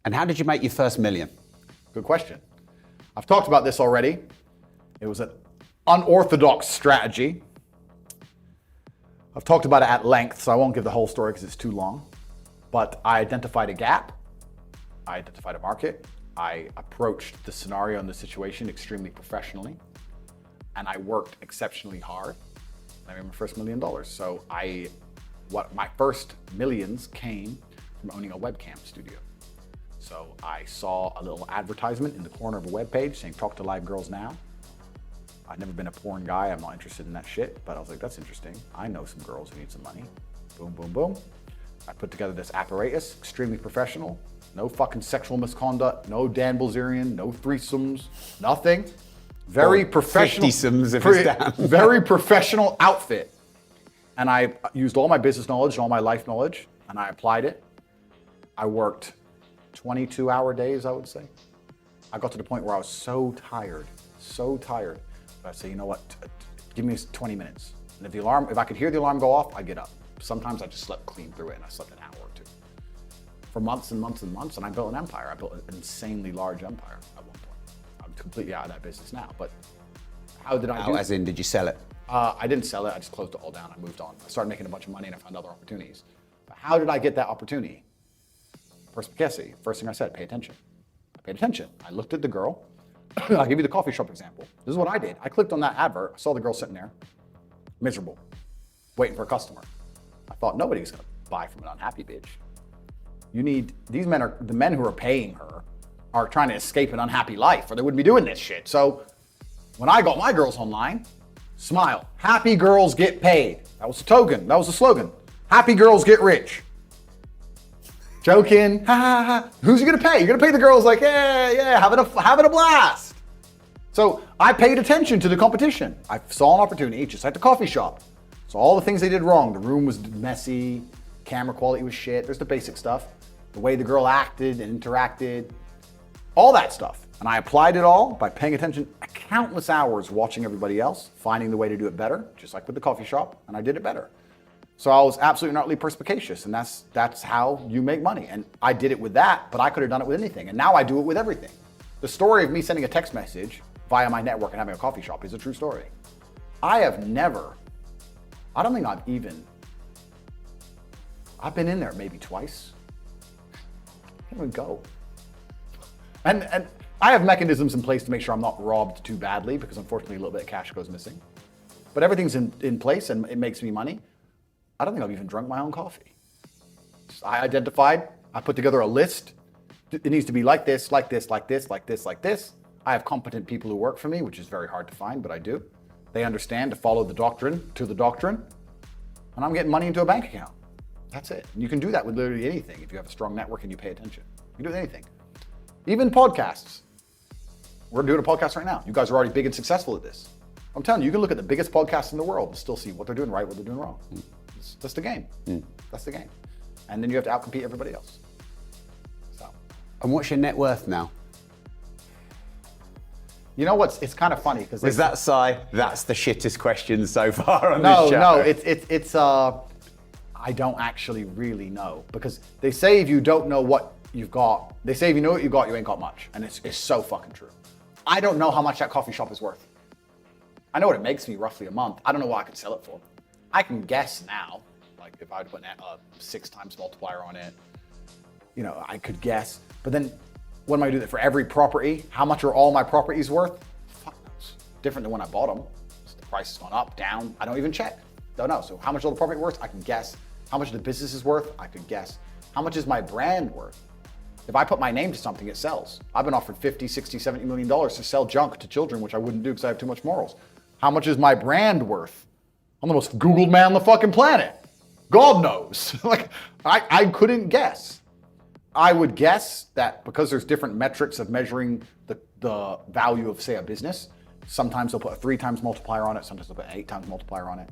And how did you make your first million? Good question. I've talked about this already. It was an unorthodox strategy. I've talked about it at length, so I won't give the whole story because it's too long. But I identified a gap. I identified a market. I approached the scenario and the situation extremely professionally. And I worked exceptionally hard. I made my first $1 million. So my first millions came from owning a webcam studio. So I saw a little advertisement in the corner of a web page saying, talk to live girls now. I've never been a porn guy. I'm not interested in that shit. But I was like, that's interesting. I know some girls who need some money. Boom, boom, boom. I put together this apparatus, extremely professional. No fucking sexual misconduct, no Dan Bilzerian, no threesomes, nothing. Very professional. 50-somes if it's down. Very professional outfit. And I used all my business knowledge and all my life knowledge, and I applied it. I worked 22-hour days, I would say. I got to the point where I was so tired, that I'd say, you know what, give me 20 minutes. And if I could hear the alarm go off, I'd get up. Sometimes I just slept clean through it, and I slept an hour or two. For months and months and months, and I built an empire. I built an insanely large empire at one point. I'm completely out of that business now, but how did I do it? As in, did you sell it? I didn't sell it, I just closed it all down, I moved on. I started making a bunch of money and I found other opportunities. But how did I get that opportunity? Perspicacity. First thing I said, pay attention. I paid attention. I looked at the girl. I'll give you the coffee shop example. This is what I did. I clicked on that advert, I saw the girl sitting there, miserable, waiting for a customer. I thought nobody's gonna buy from an unhappy bitch. The men who are paying her are trying to escape an unhappy life or they wouldn't be doing this shit. So when I got my girls online, smile. Happy girls get paid. That was the token. That was the slogan. Happy girls get rich. Joking. Ha ha ha. Who's you gonna pay? You're gonna pay the girls like, yeah, having a blast. So I paid attention to the competition. I saw an opportunity, just like the coffee shop. So all the things they did wrong. The room was messy. Camera quality was shit. There's the basic stuff. The way the girl acted and interacted. All that stuff. And I applied it all by paying attention countless hours watching everybody else, finding the way to do it better, just like with the coffee shop, and I did it better. So I was absolutely and utterly perspicacious, and that's how you make money. And I did it with that, but I could have done it with anything. And now I do it with everything. The story of me sending a text message via my network and having a coffee shop is a true story. I've been in there maybe twice. I can't even go. And I have mechanisms in place to make sure I'm not robbed too badly because unfortunately a little bit of cash goes missing. But everything's in place and it makes me money. I don't think I've even drunk my own coffee. I identified, I put together a list. It needs to be like this, like this, like this, like this, like this. I have competent people who work for me, which is very hard to find, but I do. They understand to follow the doctrine, and I'm getting money into a bank account. That's it. And you can do that with literally anything if you have a strong network and you pay attention. You can do anything. Even podcasts. We're doing a podcast right now. You guys are already big and successful at this. I'm telling you, you can look at the biggest podcasts in the world and still see what they're doing right, what they're doing wrong. That's the game. That's the game. And then you have to outcompete everybody else. So. And what's your net worth now? You know what's, it's kind of funny because is that sigh? That's the shittest question so far on this show. No, it's I don't actually really know because they say if you don't know what you've got, they say if you know what you got, you ain't got much. And it's so fucking true. I don't know how much that coffee shop is worth. I know what it makes me roughly a month. I don't know what I could sell it for. I can guess now, like if I would put a 6 times multiplier on it, you know, I could guess. But then what am I doing for every property? How much are all my properties worth? Fuck knows. Different than when I bought them. So the price has gone up, down. I don't even check. Don't know. So how much are the property worth? I can guess. How much the business is worth? I could guess. How much is my brand worth? If I put my name to something, it sells. I've been offered $50, $60, $70 million to sell junk to children, which I wouldn't do because I have too much morals. How much is my brand worth? I'm the most Googled man on the fucking planet. God knows. Like, I couldn't guess. I would guess that because there's different metrics of measuring the value of, say, a business, sometimes they'll put a 3 times multiplier on it, sometimes they'll put an 8 times multiplier on it.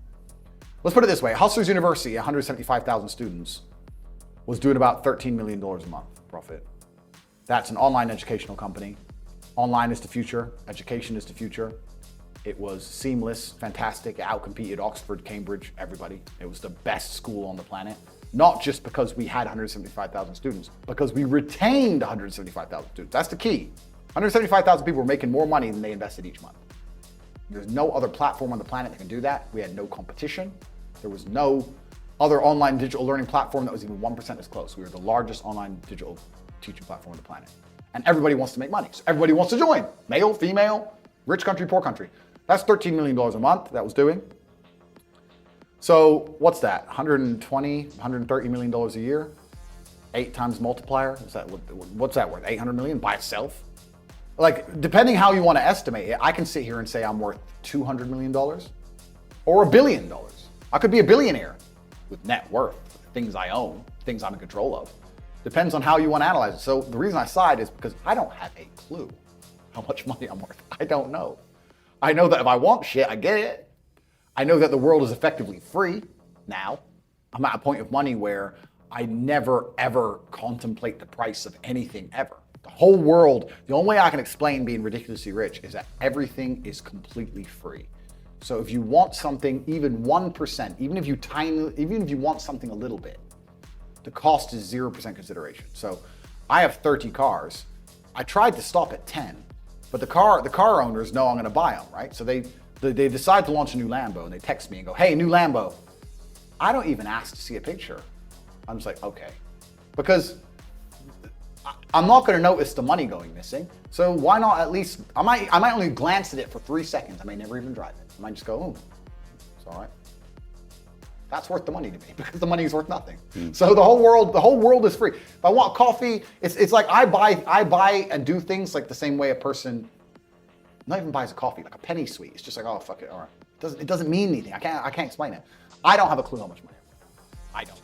Let's put it this way. Hustlers University, 175,000 students, was doing about $13 million a month profit. That's an online educational company. Online is the future. Education is the future. It was seamless, fantastic. It outcompeted Oxford, Cambridge, everybody. It was the best school on the planet. not just because we had 175,000 students, because we retained 175,000 students. That's the key. 175,000 people were making more money than they invested each month. There's no other platform on the planet that can do that. We had no competition. There was no other online digital learning platform that was even 1% as close. We were the largest online digital teaching platform on the planet. And everybody wants to make money. So everybody wants to join. Male, female, rich country, poor country. That's $13 million a month that was doing. So what's that? 120, $130 million a year? 8 times multiplier? Is that what's that worth? 800 million by itself? Like, depending how you want to estimate it, I can sit here and say I'm worth $200 million or $1 billion. I could be a billionaire with net worth, things I own, things I'm in control of. Depends on how you want to analyze it. So the reason I sighed is because I don't have a clue how much money I'm worth. I don't know. I know that if I want shit, I get it. I know that the world is effectively free now. I'm at a point of money where I never, ever contemplate the price of anything ever. The whole world, the only way I can explain being ridiculously rich is that everything is completely free. So if you want something, even 1%, even if you want something a little bit, the cost is 0% consideration. So I have 30 cars. I tried to stop at 10, but the car owners know I'm going to buy them, right? So they decide to launch a new Lambo and they text me and go, hey, new Lambo. I don't even ask to see a picture. I'm just like, okay. Because I'm not going to notice the money going missing. So why not at least, I might only glance at it for 3 seconds. I may never even drive it. I might just go, oh, it's all right. That's worth the money to me because the money is worth nothing. So the whole world is free. If I want coffee, it's like I buy and do things like the same way a person not even buys a coffee, like a penny sweet. It's just like, oh, fuck it, all right. It doesn't mean anything. I can't explain it. I don't have a clue how much money I'm worth. I don't.